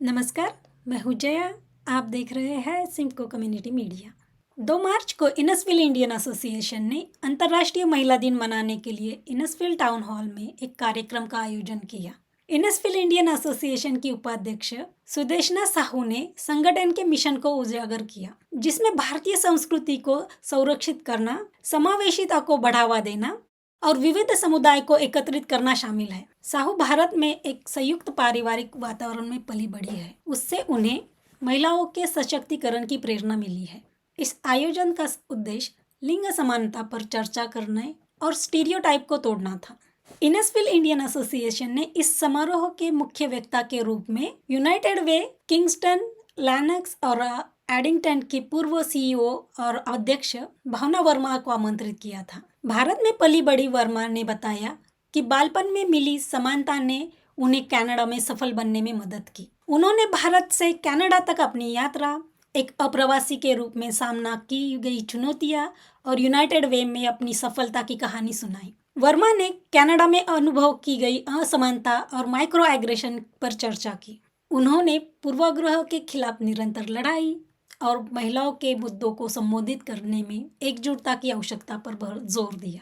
नमस्कार, मैं हूँ जया। आप देख रहे हैं सिम्को कम्युनिटी मीडिया। 2 मार्च को इनसफिल इंडियन एसोसिएशन ने अंतर्राष्ट्रीय महिला दिन मनाने के लिए इनसफिल टाउन हॉल में एक कार्यक्रम का आयोजन किया। इनसफिल इंडियन एसोसिएशन की उपाध्यक्ष सुदेशना साहू ने संगठन के मिशन को उजागर किया, जिसमें भारतीय संस्कृति को संरक्षित करना, समावेशिता को बढ़ावा देना और विविध समुदाय को एकत्रित करना शामिल है। साहू भारत में एक संयुक्त पारिवारिक वातावरण में पली बढ़ी है। उससे उन्हें महिलाओं के सशक्तिकरण की प्रेरणा मिली है। इस आयोजन का उद्देश्य लिंग समानता पर चर्चा करने और स्टीरियोटाइप को तोड़ना था। इनसफिल इंडियन एसोसिएशन ने इस समारोह के मुख्य वक्ता के रूप में यूनाइटेड वे, किंगस्टन, लैनक्स और एडिंगटन की पूर्व सीईओ और अध्यक्ष भावना वर्मा को आमंत्रित किया था। भारत में पली बड़ी वर्मा ने बताया कि बालपन में मिली समानता ने उन्हें कनाडा में सफल बनने में मदद की। उन्होंने भारत से कनाडा तक अपनी यात्रा, एक अप्रवासी के रूप में सामना की गई चुनौतियां और यूनाइटेड वे में अपनी सफलता की कहानी सुनाई। वर्मा ने कनाडा में अनुभव की गई असमानता और माइक्रो एग्रेशन पर चर्चा की। उन्होंने पूर्वाग्रह के खिलाफ निरंतर लड़ाई और महिलाओं के मुद्दों को संबोधित करने में एकजुटता की आवश्यकता पर जोर दिया।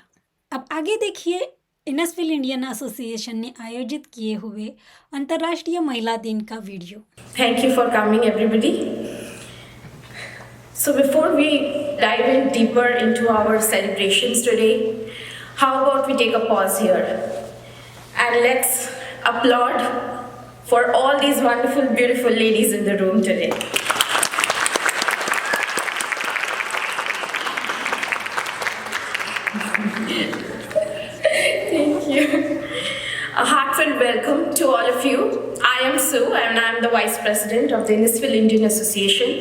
अब आगे देखिए इनसफिल इंडियन एसोसिएशन ने आयोजित किए हुए अंतर्राष्ट्रीय महिला दिन का video. Thank you for coming, everybody. So before we dive in deeper into our celebrations today, how about we take a pause here and let's applaud for all these wonderful, beautiful ladies in the room today. Thank you. A heartfelt welcome to all of you. I am Sue and I am the Vice President of the Innisfil Indian Association.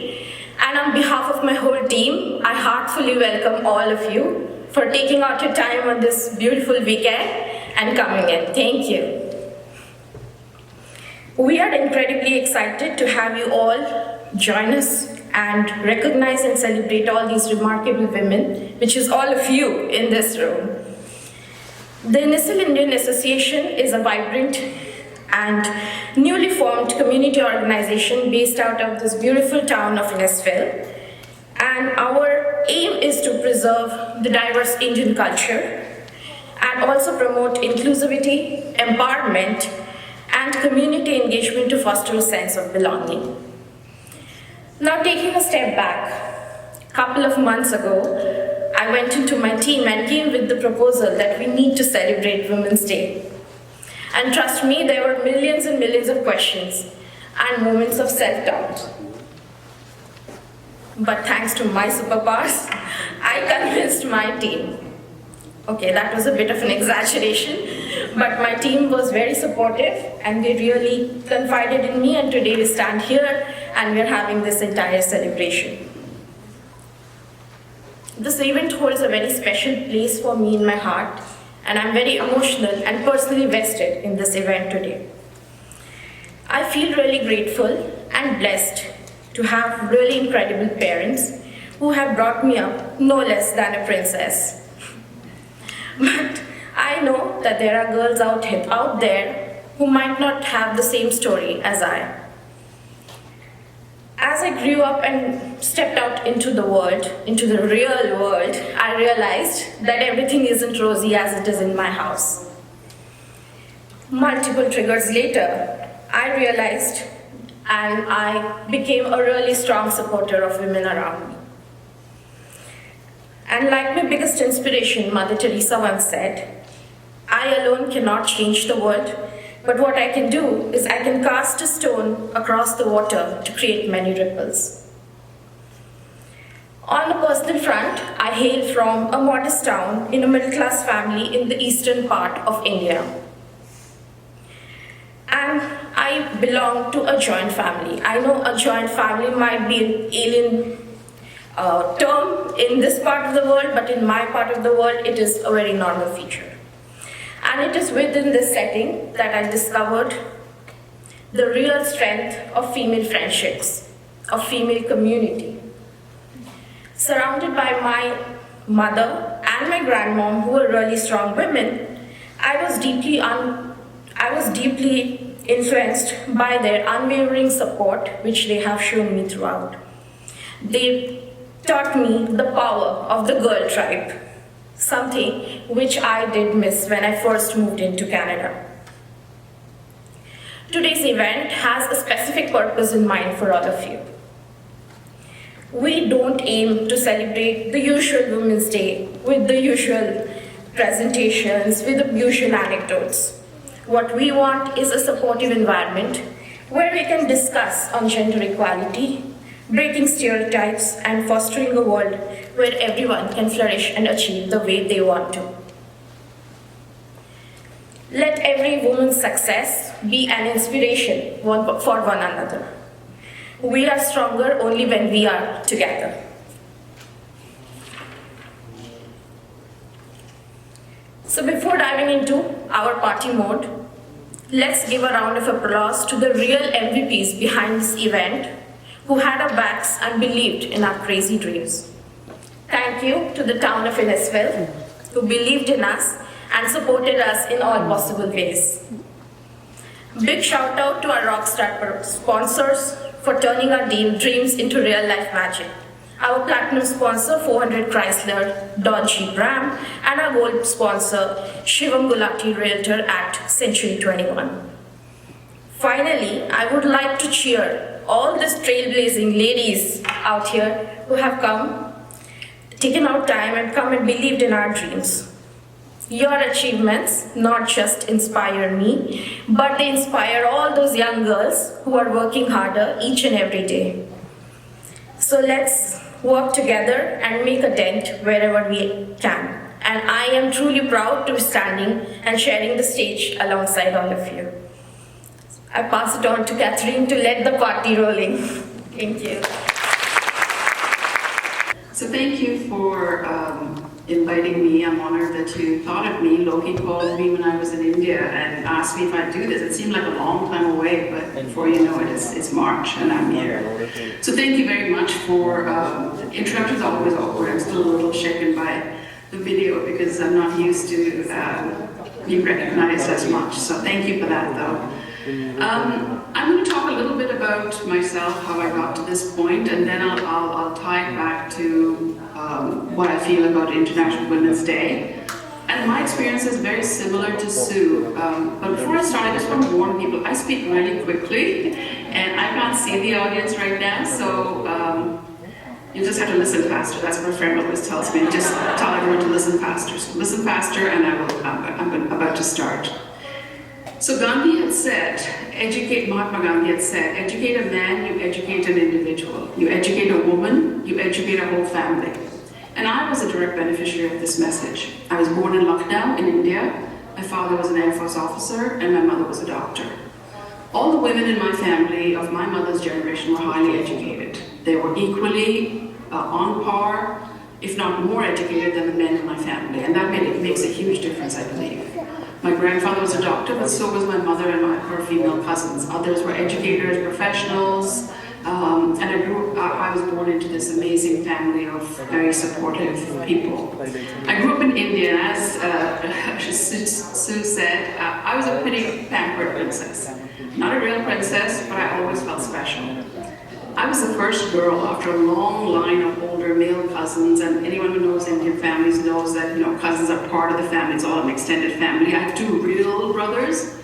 And on behalf of my whole team, I heartfully welcome all of you for taking out your time on this beautiful weekend and coming in. Thank you. We are incredibly excited to have you all join us and recognize and celebrate all these remarkable women, which is all of you in this room. The Innisfil Indian Association is a vibrant and newly formed community organization based out of this beautiful town of Innisfil. And our aim is to preserve the diverse Indian culture and also promote inclusivity, empowerment, and community engagement to foster a sense of belonging. Now, taking a step back, a couple of months ago, I went into my team and came with the proposal that we need to celebrate Women's Day. And trust me, there were millions and millions of questions and moments of self-doubt. But thanks to my superpowers, I convinced my team. Okay, that was a bit of an exaggeration, but my team was very supportive and they really confided in me, and today we stand here and we're having this entire celebration. This event holds a very special place for me in my heart, and I'm very emotional and personally vested in this event today. I feel really grateful and blessed to have really incredible parents who have brought me up no less than a princess. But I know that there are girls out there who might not have the same story as I. As I grew up and stepped out into the world, into the real world, I realized that everything isn't rosy as it is in my house. Multiple triggers later, I realized and I became a really strong supporter of women around me. And like my biggest inspiration, Mother Teresa once said, I alone cannot change the world, but what I can do is I can cast a stone across the water to create many ripples. On a personal front, I hail from a modest town in a middle-class family in the eastern part of India. And I belong to a joint family. I know a joint family might be an alien term in this part of the world, but in my part of the world, it is a very normal feature. And it is within this setting that I discovered the real strength of female friendships, of female community. Surrounded by my mother and my grandmom, who were really strong women, I was deeply influenced by their unwavering support, which they have shown me throughout. They taught me the power of the girl tribe, something which I did miss when I first moved into Canada. Today's event has a specific purpose in mind for all of you. We don't aim to celebrate the usual Women's Day with the usual presentations, with the usual anecdotes. What we want is a supportive environment where we can discuss on gender equality, breaking stereotypes, and fostering a world where everyone can flourish and achieve the way they want to. Let every woman's success be an inspiration for one another. We are stronger only when we are together. So before diving into our party mode, let's give a round of applause to the real MVPs behind this event who had our backs and believed in our crazy dreams. Thank you to the town of Innisfil who believed in us and supported us in all possible ways. Big shout out to our rockstar sponsors for turning our dreams into real life magic. Our platinum sponsor 400 Chrysler, Dodge Jeep Ram, and our gold sponsor Shivam Gulati Realtor at Century 21. Finally, I would like to cheer all these trailblazing ladies out here who have taken out time and come and believed in our dreams. Your achievements not just inspire me, but they inspire all those young girls who are working harder each and every day. So let's work together and make a dent wherever we can. And I am truly proud to be standing and sharing the stage alongside all of you. I pass it on to Catherine to let the party rolling. Thank you. So thank you for inviting me. I'm honored that you thought of me. Loki called me when I was in India and asked me if I'd do this. It seemed like a long time away, but before you know it, it's March and I'm here. So thank you very much for, introductions are always awkward. I'm still a little shaken by the video because I'm not used to being recognized as much. So thank you for that though. I'm going to talk a little bit about myself, how I got to this point, and then I'll tie it back to what I feel about International Women's Day. And my experience is very similar to Sue. But before I start, I just want to warn people, I speak really quickly, and I can't see the audience right now, so you just have to listen faster. That's what a friend always tells me. Just tell everyone to listen faster. So listen faster, and I'm about to start. So Gandhi had said, Mahatma Gandhi had said, educate a man, you educate an individual. You educate a woman, you educate a whole family. And I was a direct beneficiary of this message. I was born in Lucknow in India. My father was an Air Force officer and my mother was a doctor. All the women in my family of my mother's generation were highly educated. They were equally on par, if not more educated than the men in my family. And that makes a huge difference, I believe. My grandfather was a doctor, but so was my mother and her female cousins. Others were educators, professionals, and I was born into this amazing family of very supportive people. I grew up in India, as Sue said, I was a pretty pampered princess. Not a real princess, but I always felt special. I was the first girl after a long line of older male cousins, and anyone who knows Indian families knows that cousins are part of the family. It's all an extended family. I have two real brothers,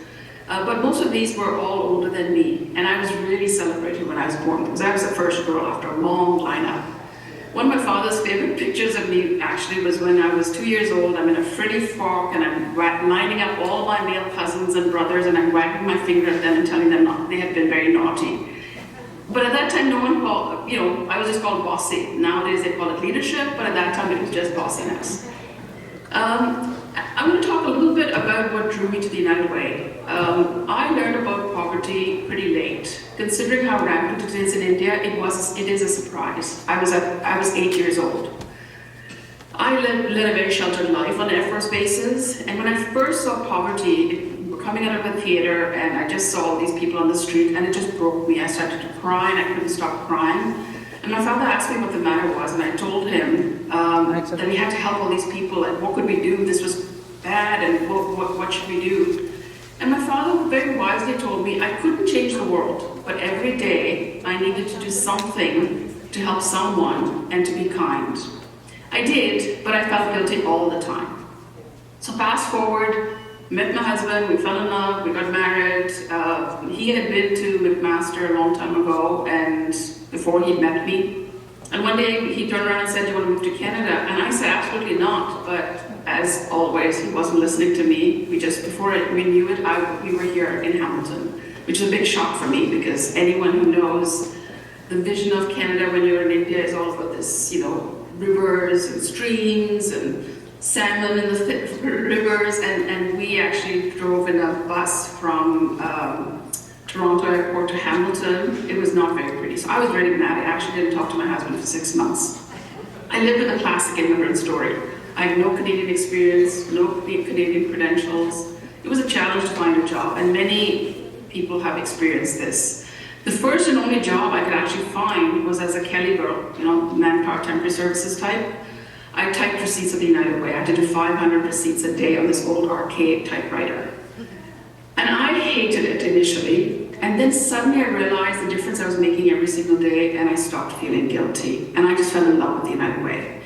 but most of these were all older than me, and I was really celebrated when I was born because I was the first girl after a long lineup. One of my father's favorite pictures of me actually was when I was 2 years old. I'm in a frilly frock and I'm lining up all my male cousins and brothers, and I'm wagging my finger at them and telling them they had been very naughty. But at that time, no one called, I was just called bossy. Nowadays they call it leadership, but at that time it was just bossiness. I'm going to talk a little bit about what drew me to the United Way. I learned about poverty pretty late. Considering how rampant it is in India, it is a surprise. I was 8 years old. I led a very sheltered life on Air Force bases, and when I first saw poverty, coming out of a theater, and I just saw all these people on the street, and it just broke me. I started to cry, and I couldn't stop crying. And my father asked me what the matter was, and I told him that we had to help all these people, and what could we do? This was bad, and what should we do? And my father very wisely told me I couldn't change the world, but every day I needed to do something to help someone and to be kind. I did, but I felt guilty all the time. So fast forward, met my husband, we fell in love, we got married. He had been to McMaster a long time ago, and before he met me. And one day he turned around and said, "Do you want to move to Canada?" And I said, "Absolutely not." But as always, he wasn't listening to me. Before we knew it, we were here in Hamilton, which is a big shock for me because anyone who knows the vision of Canada when you're in India is all about this, rivers and streams and salmon in the rivers. And we actually drove in a bus from Toronto Airport to Hamilton. It was not very pretty. So I was really mad. I actually didn't talk to my husband for 6 months. I lived with a classic immigrant story. I had no Canadian experience, no Canadian credentials. It was a challenge to find a job, and many people have experienced this. The first and only job I could actually find was as a Kelly girl, manpower temporary services type. I typed receipts of the United Way. I had to do 500 receipts a day on this old archaic typewriter. And I hated it initially, and then suddenly I realized the difference I was making every single day, and I stopped feeling guilty, and I just fell in love with the United Way.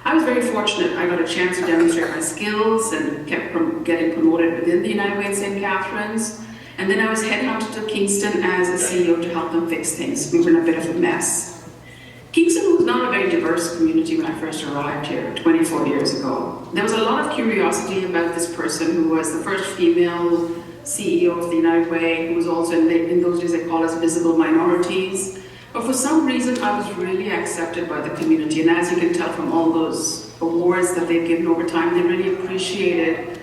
I was very fortunate. I got a chance to demonstrate my skills and kept getting promoted within the United Way in St. Catharines. And then I was headhunted to Kingston as a CEO to help them fix things. We were in a bit of a mess. Kingston was not a very diverse community when I first arrived here 24 years ago. There was a lot of curiosity about this person who was the first female CEO of the United Way, who was also, in those days they call us visible minorities. But for some reason, I was really accepted by the community. And as you can tell from all those awards that they've given over time, they really appreciated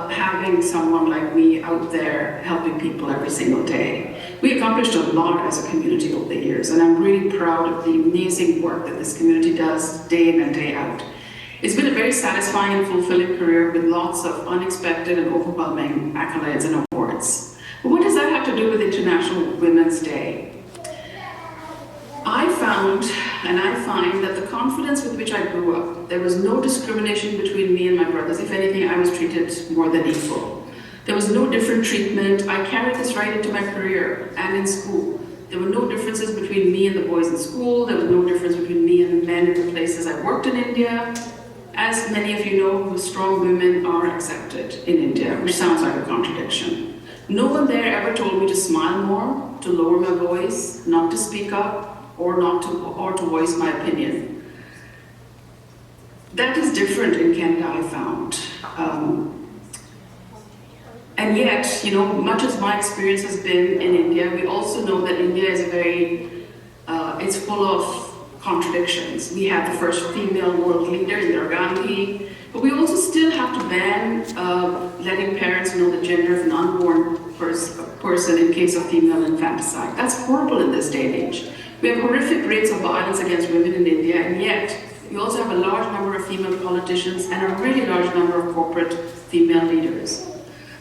having someone like me out there helping people every single day. We accomplished a lot as a community over the years, and I'm really proud of the amazing work that this community does day in and day out. It's been a very satisfying and fulfilling career with lots of unexpected and overwhelming accolades and awards. But what does that have to do with International Women's Day? I find that the confidence with which I grew up, there was no discrimination between me and my brothers. If anything, I was treated more than equal. There was no different treatment. I carried this right into my career and in school. There were no differences between me and the boys in school. There was no difference between me and the men in the places I worked in India. As many of you know, strong women are accepted in India, which sounds like a contradiction. No one there ever told me to smile more, to lower my voice, not to speak up, or to voice my opinion. That is different in Canada, I found. And yet, much as my experience has been in India, we also know that India is it's full of contradictions. We have the first female world leader, Indira Gandhi, but we also still have to ban letting parents know the gender of an unborn person in case of female infanticide. That's horrible in this day and age. We have horrific rates of violence against women in India, and yet we also have a large number of female politicians and a really large number of corporate female leaders.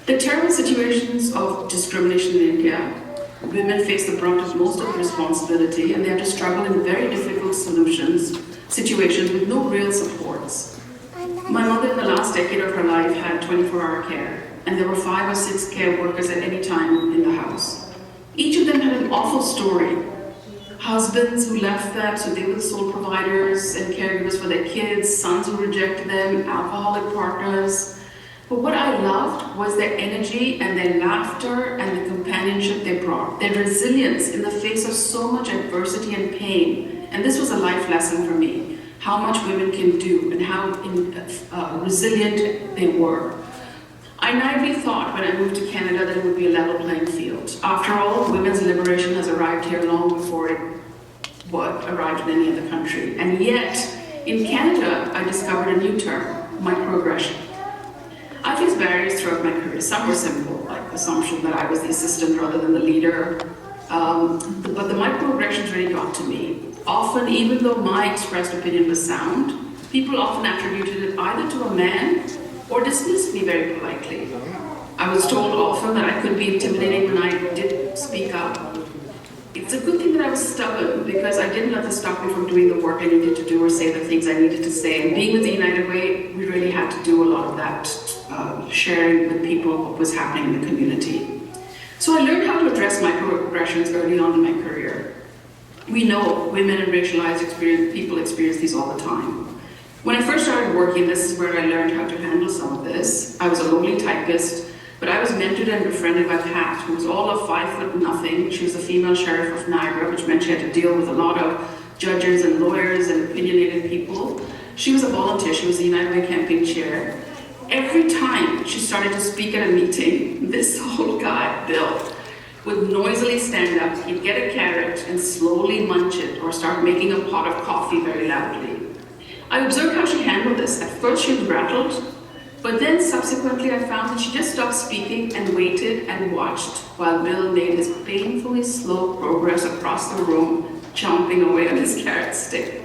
The terrible situations of discrimination in India, women face the brunt of most of the responsibility, and they have to struggle in very difficult situations with no real supports. My mother in the last decade of her life had 24-hour care, and there were 5 or 6 care workers at any time in the house. Each of them had an awful story. Husbands who left them, so they were the sole providers and caregivers for their kids, sons who rejected them, alcoholic partners. But what I loved was their energy and their laughter and the companionship they brought, their resilience in the face of so much adversity and pain. And this was a life lesson for me, how much women can do and how resilient they were. I naively thought when I moved to Canada that it would be a level playing field. After all, women's liberation has arrived here long before it arrived in any other country. And yet, in Canada, I discovered a new term, microaggression. I faced barriers throughout my career. Some were simple, like the assumption that I was the assistant rather than the leader. But the microaggressions really got to me. Often, even though my expressed opinion was sound, people often attributed it either to a man or dismissed me very politely. I was told often that I could be intimidating when I did speak up. It's a good thing that I was stubborn because I didn't let this stop me from doing the work I needed to do or say the things I needed to say. And being with the United Way, we really had to do a lot of that sharing with people what was happening in the community. So I learned how to address microaggressions early on in my career. We know women and racialized people experience these all the time. When I first started working, this is where I learned how to handle some of this. I was a lowly typist, but I was mentored and befriended by Pat, who was all of 5'0". She was the female sheriff of Niagara, which meant she had to deal with a lot of judges and lawyers and opinionated people. She was a volunteer. She was the United Way campaign chair. Every time she started to speak at a meeting, this old guy, Bill, would noisily stand up. He'd get a carrot and slowly munch it or start making a pot of coffee very loudly. I observed how she handled this. At first she was rattled, but then subsequently I found that she just stopped speaking and waited and watched while Bill made his painfully slow progress across the room, chomping away on his carrot stick.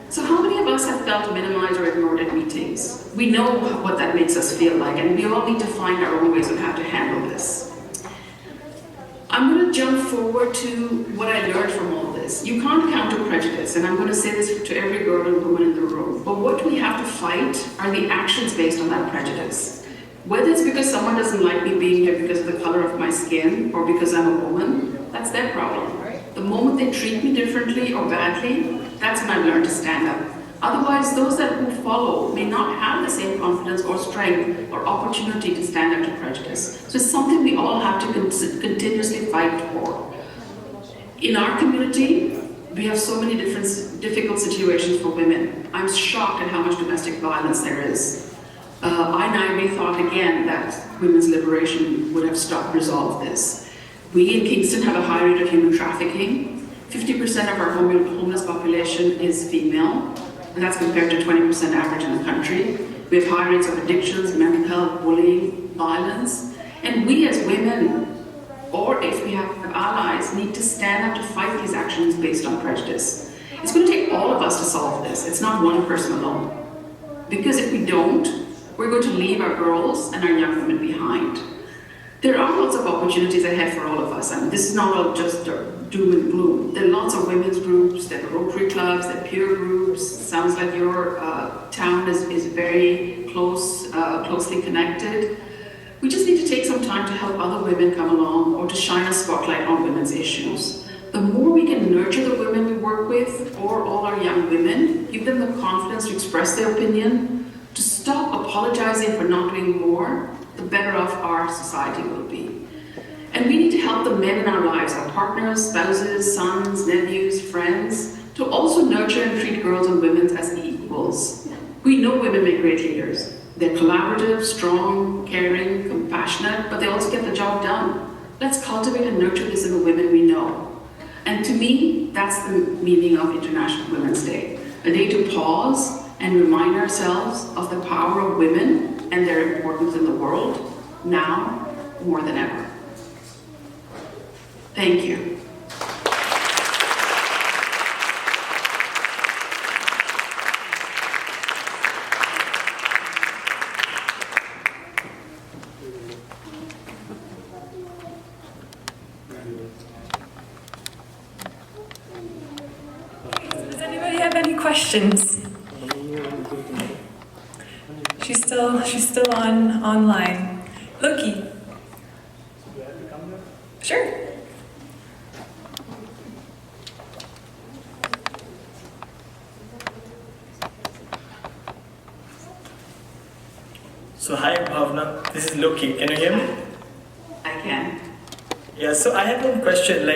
So how many of us have felt minimized or ignored at meetings? We know what that makes us feel like, and we all need to find our own ways on how to handle this. I'm going to jump forward to what I learned from all this. You can't counter prejudice, and I'm going to say this to every girl and woman in the room, but what we have to fight are the actions based on that prejudice. Whether it's because someone doesn't like me being here because of the color of my skin or because I'm a woman, that's their problem. The moment they treat me differently or badly, that's when I learn to stand up. Otherwise, those who follow may not have the same confidence or strength or opportunity to stand up to prejudice. So it's something we all have to continuously fight for. In our community, we have so many difficult situations for women. I'm shocked at how much domestic violence there is. I naively thought again that women's liberation would have resolved this. We in Kingston have a high rate of human trafficking. 50% of our homeless population is female, and that's compared to 20% average in the country. We have high rates of addictions, mental health, bullying, violence. And we as women, or if we have allies, need to stand up to fight these actions based on prejudice. It's going to take all of us to solve this. It's not one person alone. Because if we don't, we're going to leave our girls and our young women behind. There are lots of opportunities ahead for all of us. I mean, this is not all just doom and gloom. There are lots of women's groups, there are Rotary clubs, there are peer groups. Sounds like your town is very closely connected. We just need to take some time to help other women come along or to shine a spotlight on women's issues. The more we can nurture the women we work with or all our young women, give them the confidence to express their opinion, to stop apologizing for not doing more, the better off our society will be. And we need to help the men in our lives, our partners, spouses, sons, nephews, friends, to also nurture and treat girls and women as equals. We know women make great leaders. They're collaborative, strong, caring, compassionate, but they also get the job done. Let's cultivate and nurture this in the women we know. And to me, that's the meaning of International Women's Day. A day to pause and remind ourselves of the power of women and their importance in the world, now more than ever. Thank you. Does anybody have any questions? She's still online. Loki. Sure. So hi Bhavna, this is Loki. Can you hear me? I can. Yeah, so I have one question,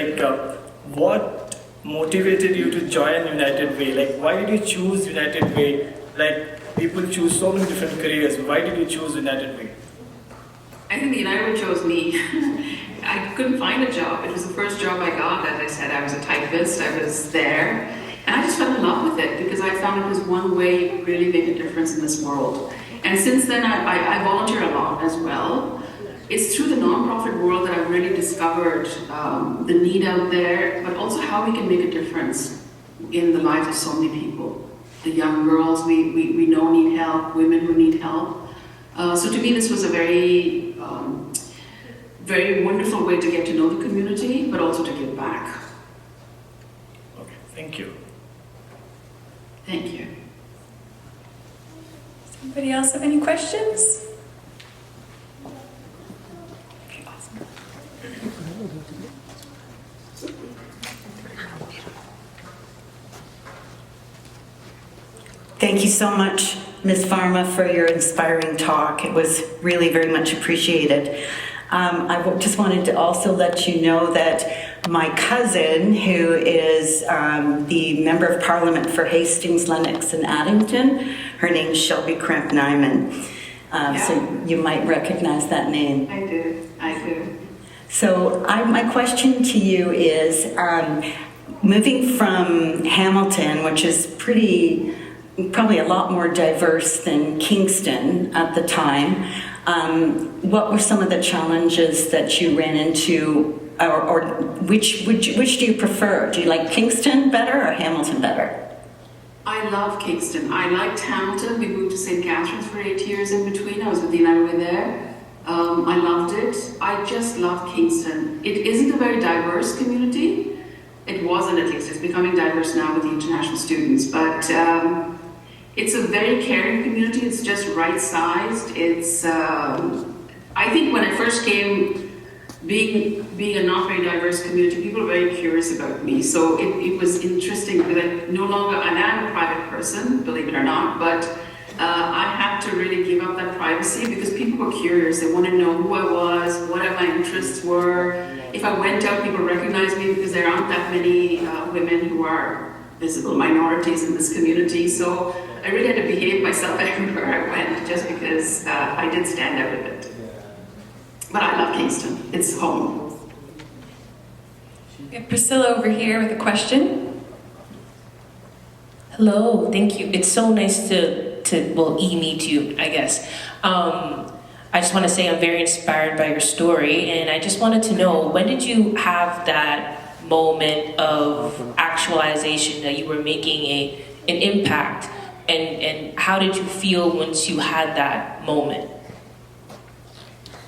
what motivated you to join United Way? Like, why did you choose United Way? Like, people choose so many different careers. Why did you choose United Way? I think the United Way chose me. I couldn't find a job. It was the first job I got. As I said, I was a typist. I was there. And I just fell in love with it because I found it was one way to really make a difference in this world. And since then, I volunteer a lot as well. It's through the nonprofit world that I've really discovered the need out there, but also how we can make a difference in the lives of so many people. The young girls we know need help, women who need help. So to me, this was a very, very wonderful way to get to know the community, but also to give back. Okay, thank you. Thank you. Anybody else have any questions? Thank you so much, Ms. Pharma, for your inspiring talk. It was really very much appreciated. Just wanted to also let you know that my cousin, who is the Member of Parliament for Hastings, Lennox and Addington, her name's Shelby Cramp-Nyman. So you might recognize that name. I do. So my question to you is, moving from Hamilton, which is probably a lot more diverse than Kingston at the time, what were some of the challenges that you ran into, or which do you prefer? Do you like Kingston better or Hamilton better? I love Kingston. I liked Hamilton. We moved to St. Catharines for 8 years in between. I was with the United Way there. I loved it. I just love Kingston. It isn't a very diverse community. It wasn't, at least. It's becoming diverse now with the international students. But it's a very caring community. It's just right-sized. I think when I first came, being a not very diverse community, people are very curious about me. So it was interesting that no longer, and I'm a private person, believe it or not, but I had to really give up that privacy because people were curious. They wanted to know who I was, what my interests were. If I went out, people recognized me because there aren't that many women who are visible minorities in this community. So I really had to behave myself everywhere I went just because I did stand out a bit. But I love Kingston. It's home. We have Priscilla over here with a question. Hello, thank you. It's so nice to meet you, I guess. I just want to say I'm very inspired by your story, and I just wanted to know, when did you have that moment of actualization that you were making an impact, and how did you feel once you had that moment?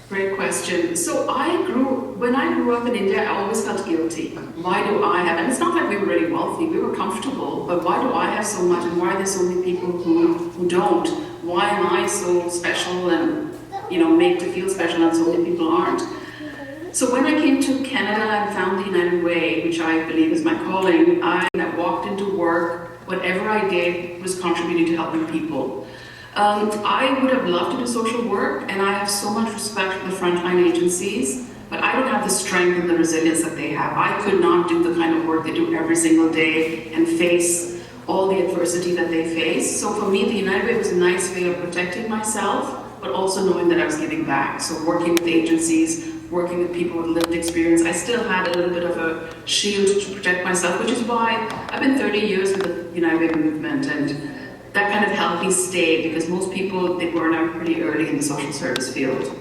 Great question. So when I grew up in India, I always felt guilty. Why do I have, and it's not like we were really wealthy, we were comfortable, but why do I have so much and why are there so many people who don't? Why am I so special and, made to feel special and so many people aren't? So when I came to Canada and found the United Way, which I believe is my calling, I walked into work, whatever I did was contributing to helping people. I would have loved to do social work, and I have so much respect for the frontline agencies, but I don't have the strength and the resilience that they have. I could not do the kind of work they do every single day and face all the adversity that they face. So for me, the United Way was a nice way of protecting myself, but also knowing that I was giving back. So working with agencies, working with people with lived experience, I still had a little bit of a shield to protect myself, which is why I've been 30 years with the United Way movement, and that kind of helped me stay, because most people, they burn out pretty early in the social service field.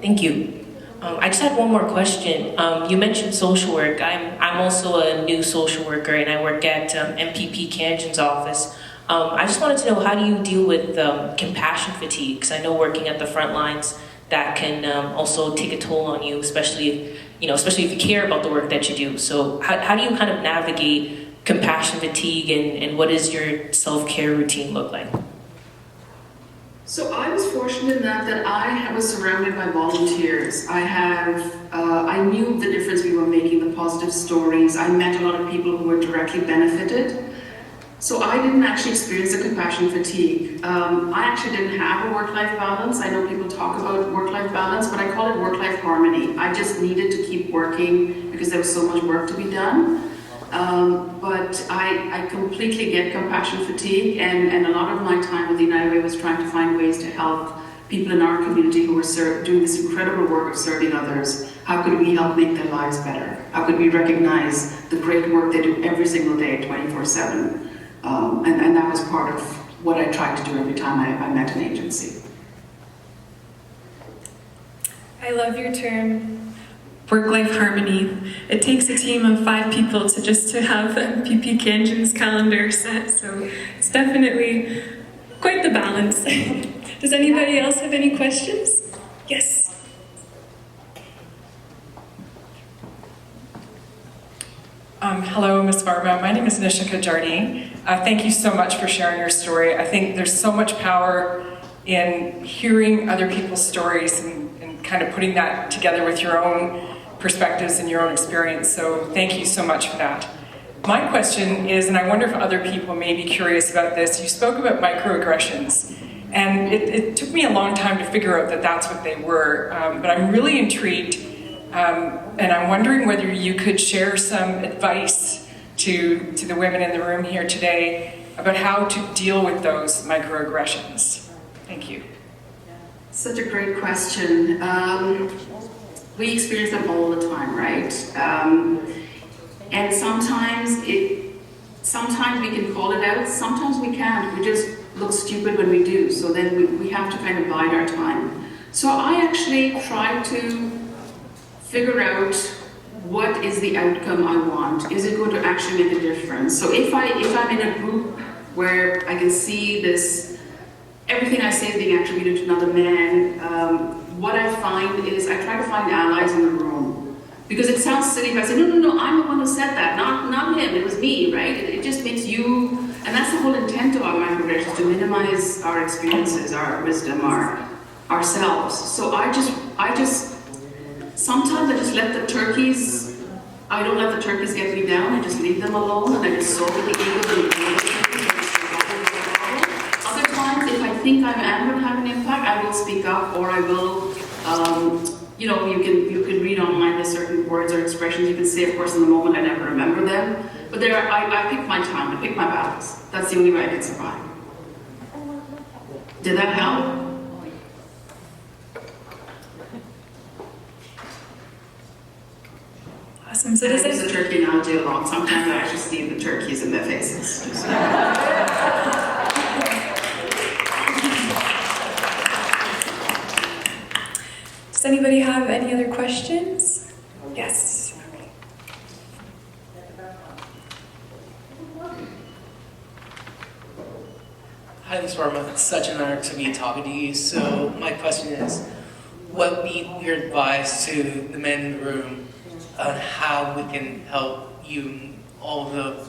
Thank you. I just had one more question. You mentioned social work. I'm also a new social worker, and I work at MPP Kanjan's office. I just wanted to know, how do you deal with compassion fatigue? Because I know working at the front lines, that can also take a toll on you, especially if you care about the work that you do. So how do you kind of navigate compassion fatigue, and what does your self-care routine look like? So I was fortunate in that I was surrounded by volunteers. I knew the difference we were making, the positive stories. I met a lot of people who were directly benefited. So I didn't actually experience the compassion fatigue. I actually didn't have a work-life balance. I know people talk about work-life balance, but I call it work-life harmony. I just needed to keep working because there was so much work to be done. But I completely get compassion fatigue, and a lot of my time with the United Way was trying to find ways to help people in our community who were doing this incredible work of serving others. How could we help make their lives better? How could we recognize the great work they do every single day, 24/7? And that was part of what I tried to do every time I met an agency. I love your term, work-life harmony. It takes a team of 5 people to have MPP Kanjan's calendar set, so it's definitely quite the balance. Does anybody else have any questions? Yes. Hello, Ms. Varma. My name is Nishika Jardine. Thank you so much for sharing your story. I think there's so much power in hearing other people's stories and kind of putting that together with your own perspectives and your own experience. So thank you so much for that. My question is, and I wonder if other people may be curious about this, you spoke about microaggressions, and it took me a long time to figure out that that's what they were, but I'm really intrigued, and I'm wondering whether you could share some advice to the women in the room here today about how to deal with those microaggressions. Thank you. Such a great question. We experience them all the time, right? And sometimes we can call it out, sometimes we can't. We just look stupid when we do, so then we have to kind of bide our time. So I actually try to figure out what is the outcome I want. Is it going to actually make a difference? So if I'm in a group where I can see this, everything I say is being attributed to another man, what I find is I try to find allies in the room. Because it sounds silly if I say, no, I'm the one who said that, not him, it was me, right? It just makes you, and that's the whole intent of our microaggressions, to minimize our experiences, our wisdom, ourselves. So I just, sometimes I just let the turkeys, I don't let the turkeys get me down, I just leave them alone, and I just sow the ego. Other times, if I think I am going to have an impact, I will speak up, or I will, you can read online, there's certain words or expressions you can say, of course in the moment I never remember them, but I pick my time, I pick my battles. That's the only way I can survive. Did that help? Awesome. So does I use the turkey analogy a lot. Sometimes I actually see the turkeys in their faces. Does anybody have any other questions? Yes. Hi, Ms. Verma. It's such an honor to be talking to you. So my question is, what would be your advice to the men in the room on how we can help you and all the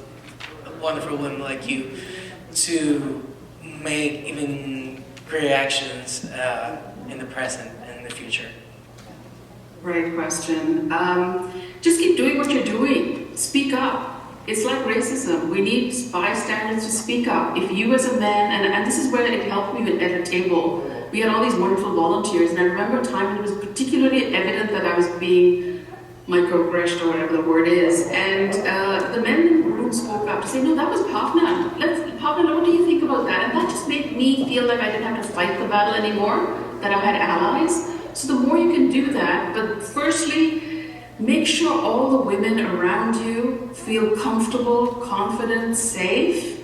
wonderful women like you to make even greater actions in the present and in the future? Great question. Just keep doing what you're doing. Speak up. It's like racism. We need bystanders to speak up. If you as a man, and this is where it helped me at a table, we had all these wonderful volunteers, and I remember a time when it was particularly evident that I was being microaggressed, or whatever the word is, and the men in the room spoke up to say, no, that was Bhavna. Bhavna, what do you think about that? And that just made me feel like I didn't have to fight the battle anymore, that I had allies. So the more you can do that, but firstly, make sure all the women around you feel comfortable, confident, safe.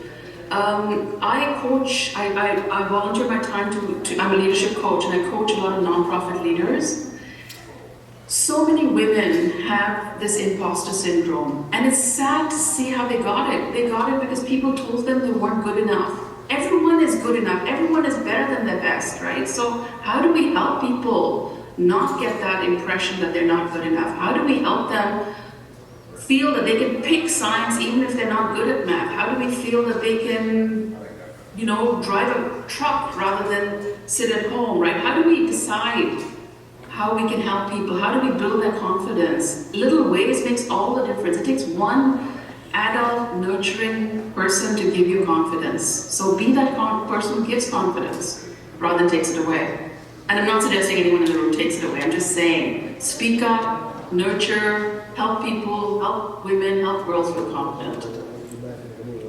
I coach, I volunteer my time I'm a leadership coach, and I coach a lot of nonprofit leaders. So many women have this imposter syndrome, and it's sad to see how they got it. They got it because people told them they weren't good enough. Everyone is good enough. Everyone is better than their best, right? So how do we help people not get that impression that they're not good enough? How do we help them feel that they can pick science even if they're not good at math? How do we feel that they can, drive a truck rather than sit at home, right? How do we decide how we can help people? How do we build their confidence? Little ways makes all the difference. It takes one adult, nurturing person to give you confidence. So be that person who gives confidence rather than takes it away. And I'm not suggesting anyone in the room takes it away. I'm just saying, speak up, nurture, help people, help women, help girls feel confident.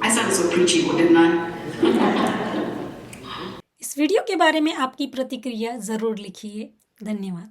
I sounded so preachy, didn't I? इस video के बारे में आपकी प्रतिक्रिया ज़रूर लिखिए। धन्यवाद।